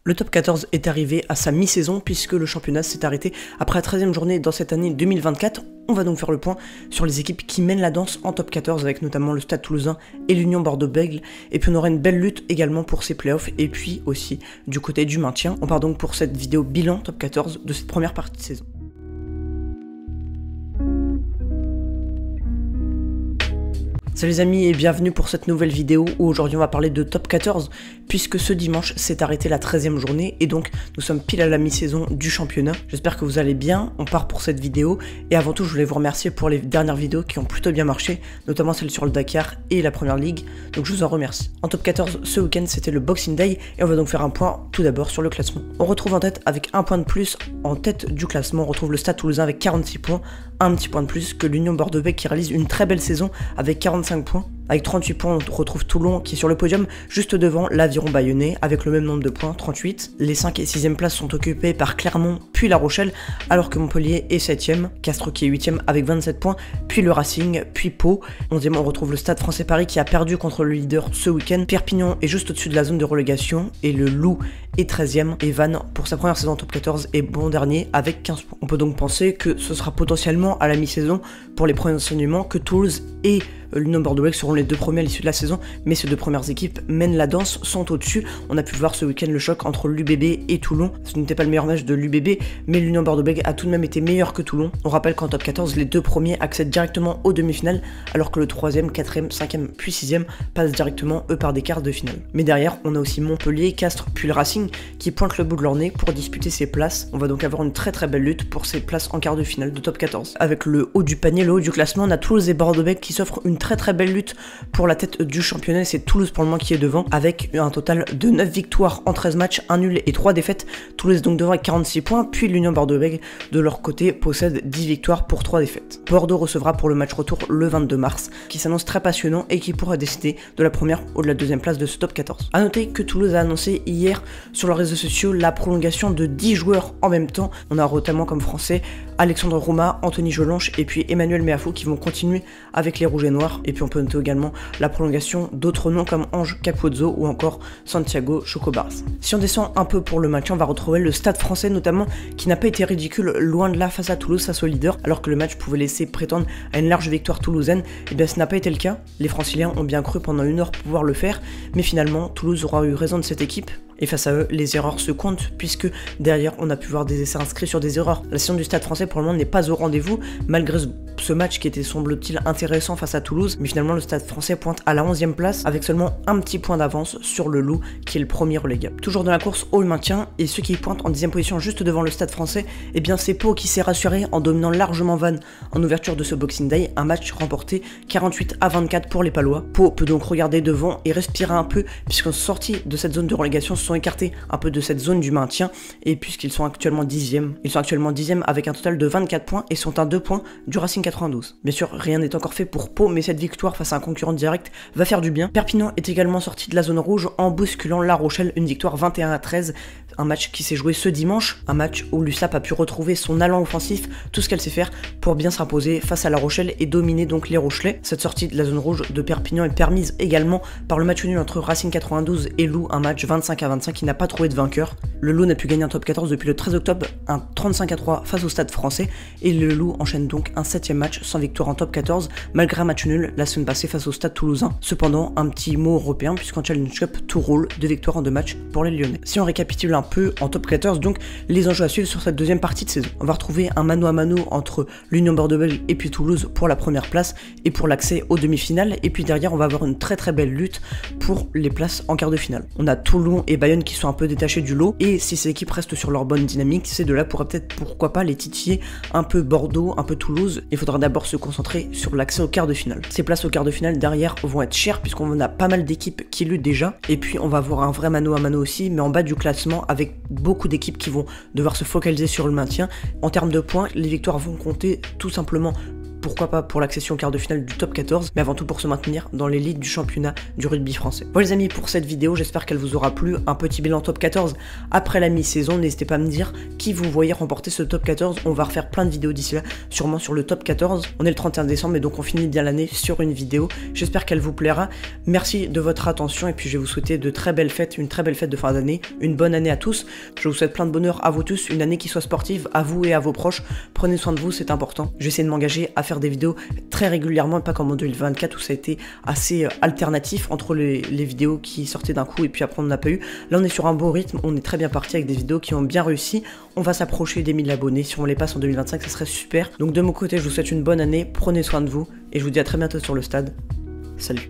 Le top 14 est arrivé à sa mi-saison puisque le championnat s'est arrêté après la 13e journée dans cette année 2024. On va donc faire le point sur les équipes qui mènent la danse en top 14 avec notamment le Stade Toulousain et l'Union Bordeaux-Bègles. Et puis on aura une belle lutte également pour ces playoffs et puis aussi du côté du maintien. On part donc pour cette vidéo bilan top 14 de cette première partie de saison. Salut les amis et bienvenue pour cette nouvelle vidéo où aujourd'hui on va parler de top 14 puisque ce dimanche s'est arrêté la 13e journée et donc nous sommes pile à la mi-saison du championnat. J'espère que vous allez bien, on part pour cette vidéo et avant tout je voulais vous remercier pour les dernières vidéos qui ont plutôt bien marché, notamment celle sur le Dakar et la Première Ligue, donc je vous en remercie. En top 14 ce week-end c'était le Boxing Day et on va donc faire un point tout d'abord sur le classement. On retrouve en tête avec un point de plus en tête du classement, on retrouve le Stade Toulousain avec 46 points, un petit point de plus que l'Union Bordeaux-Bègles qui réalise une très belle saison avec 45 points. Avec 38 points, on retrouve Toulon qui est sur le podium, juste devant l'Aviron Bayonnais, avec le même nombre de points, 38. Les 5 et 6e places sont occupées par Clermont, puis La Rochelle, alors que Montpellier est 7e, Castres qui est 8e avec 27 points, puis le Racing, puis Pau. 11e, on retrouve le Stade Français Paris qui a perdu contre le leader ce week-end. Perpignan est juste au-dessus de la zone de relégation, et le Loup est 13e, et Vannes, pour sa première saison en top 14, est bon dernier avec 15 points. On peut donc penser que ce sera potentiellement à la mi-saison, pour les premiers enseignements, que Toulouse et l'Union Bordeaux-Bègles seront les deux premiers à l'issue de la saison, mais ces deux premières équipes mènent la danse, sont au-dessus. On a pu voir ce week-end le choc entre l'UBB et Toulon. Ce n'était pas le meilleur match de l'UBB, mais l'Union Bordeaux-Bègles a tout de même été meilleur que Toulon. On rappelle qu'en top 14, les deux premiers accèdent directement aux demi-finales, alors que le 3e, 4e, 5e puis 6e passent directement eux par des quarts de finale. Mais derrière, on a aussi Montpellier, Castres puis le Racing qui pointent le bout de leur nez pour disputer ces places. On va donc avoir une très belle lutte pour ces places en quart de finale de top 14. Avec le haut du panier, le haut du classement, on a Toulouse et Bordeaux-Bègles qui s'offrent une très belle lutte pour la tête du championnat. C'est Toulouse pour le moment qui est devant avec un total de 9 victoires en 13 matchs, 1 nul et 3 défaites. Toulouse est donc devant avec 46 points, puis l'Union Bordeaux-Bègles de leur côté possède 10 victoires pour 3 défaites. Bordeaux recevra pour le match retour le 22 mars qui s'annonce très passionnant et qui pourra décider de la première ou de la deuxième place de ce top 14. A noter que Toulouse a annoncé hier sur leurs réseaux sociaux la prolongation de 10 joueurs en même temps. On a notamment comme français Alexandre Rouma, Anthony Jolanche et puis Emmanuel Meafou qui vont continuer avec les Rouges et Noirs. Et puis on peut noter également la prolongation d'autres noms comme Ange Capozzo ou encore Santiago Chocobars. Si on descend un peu pour le match, on va retrouver le Stade Français notamment qui n'a pas été ridicule loin de là face à Toulouse, face au leader, alors que le match pouvait laisser prétendre à une large victoire toulousaine. Et bien ce n'a pas été le cas. Les Franciliens ont bien cru pendant une heure pouvoir le faire, mais finalement Toulouse aura eu raison de cette équipe. Et face à eux, les erreurs se comptent puisque derrière on a pu voir des essais inscrits sur des erreurs. La saison du Stade Français pour le moment n'est pas au rendez-vous malgré ce match qui était semble-t-il intéressant face à Toulouse, mais finalement le Stade Français pointe à la 11e place avec seulement un petit point d'avance sur le Loup qui est le premier relégable. Toujours dans la course au maintien et ceux qui pointent en 10e position juste devant le Stade Français, et bien c'est Pau qui s'est rassuré en dominant largement Vannes en ouverture de ce Boxing Day, un match remporté 48-24 pour les Palois. Pau peut donc regarder devant et respirer un peu puisqu'en sortie de cette zone de relégation se sont écartés un peu de cette zone du maintien et puisqu'ils sont actuellement 10e. Ils sont actuellement 10e avec un total de 24 points et sont à 2 points du Racing 92. Bien sûr, rien n'est encore fait pour Pau, mais cette victoire face à un concurrent direct va faire du bien. Perpignan est également sorti de la zone rouge en bousculant La Rochelle, une victoire 21-13. Un match qui s'est joué ce dimanche, un match où l'USAP a pu retrouver son allant offensif, tout ce qu'elle sait faire pour bien s'imposer face à La Rochelle et dominer donc les Rochelais. Cette sortie de la zone rouge de Perpignan est permise également par le match nul entre Racing 92 et Loup, un match 25-25 qui n'a pas trouvé de vainqueur. Le Loup n'a pu gagner un top 14 depuis le 13 octobre, un 35-3 face au Stade Français et le Loup enchaîne donc un 7e match sans victoire en top 14 malgré un match nul la semaine passée face au Stade Toulousain. Cependant, un petit mot européen puisqu'en Challenge Cup tout roule, 2 victoires en 2 matchs pour les Lyonnais. Si on récapitule un peu en top 14, donc les enjeux à suivre sur cette deuxième partie de saison. On va retrouver un mano à mano entre l'Union Bordeaux-Bègles et puis Toulouse pour la première place et pour l'accès aux demi-finales, et puis derrière on va avoir une très belle lutte pour les places en quart de finale. On a Toulon et Bayonne qui sont un peu détachés du lot, et si ces équipes restent sur leur bonne dynamique, ces deux-là pourraient peut-être, pourquoi pas, les titiller un peu Bordeaux, un peu Toulouse. Il faudra d'abord se concentrer sur l'accès au quart de finale. Ces places au quart de finale derrière vont être chères puisqu'on a pas mal d'équipes qui luttent déjà, et puis on va avoir un vrai mano à mano aussi, mais en bas du classement avec beaucoup d'équipes qui vont devoir se focaliser sur le maintien. En termes de points, les victoires vont compter tout simplement pourquoi pas pour l'accession au quart de finale du top 14, mais avant tout pour se maintenir dans l'élite du championnat du rugby français. Voilà les amis pour cette vidéo, j'espère qu'elle vous aura plu. Un petit bilan top 14 après la mi-saison, n'hésitez pas à me dire qui vous voyez remporter ce top 14, on va refaire plein de vidéos d'ici là, sûrement sur le top 14. On est le 31 décembre, mais donc on finit bien l'année sur une vidéo, j'espère qu'elle vous plaira. Merci de votre attention et puis je vais vous souhaiter de très belles fêtes, une très belle fête de fin d'année, une bonne année à tous. Je vous souhaite plein de bonheur à vous tous, une année qui soit sportive, à vous et à vos proches. Prenez soin de vous, c'est important. Je vais essayer de m'engager à faire des vidéos très régulièrement, pas comme en 2024 où ça a été assez alternatif entre les vidéos qui sortaient d'un coup et puis après on n'en a pas eu. Là on est sur un bon rythme, on est très bien parti avec des vidéos qui ont bien réussi. On va s'approcher des 1000 abonnés, si on les passe en 2025 ça serait super. Donc de mon côté je vous souhaite une bonne année, prenez soin de vous et je vous dis à très bientôt sur le stade. Salut.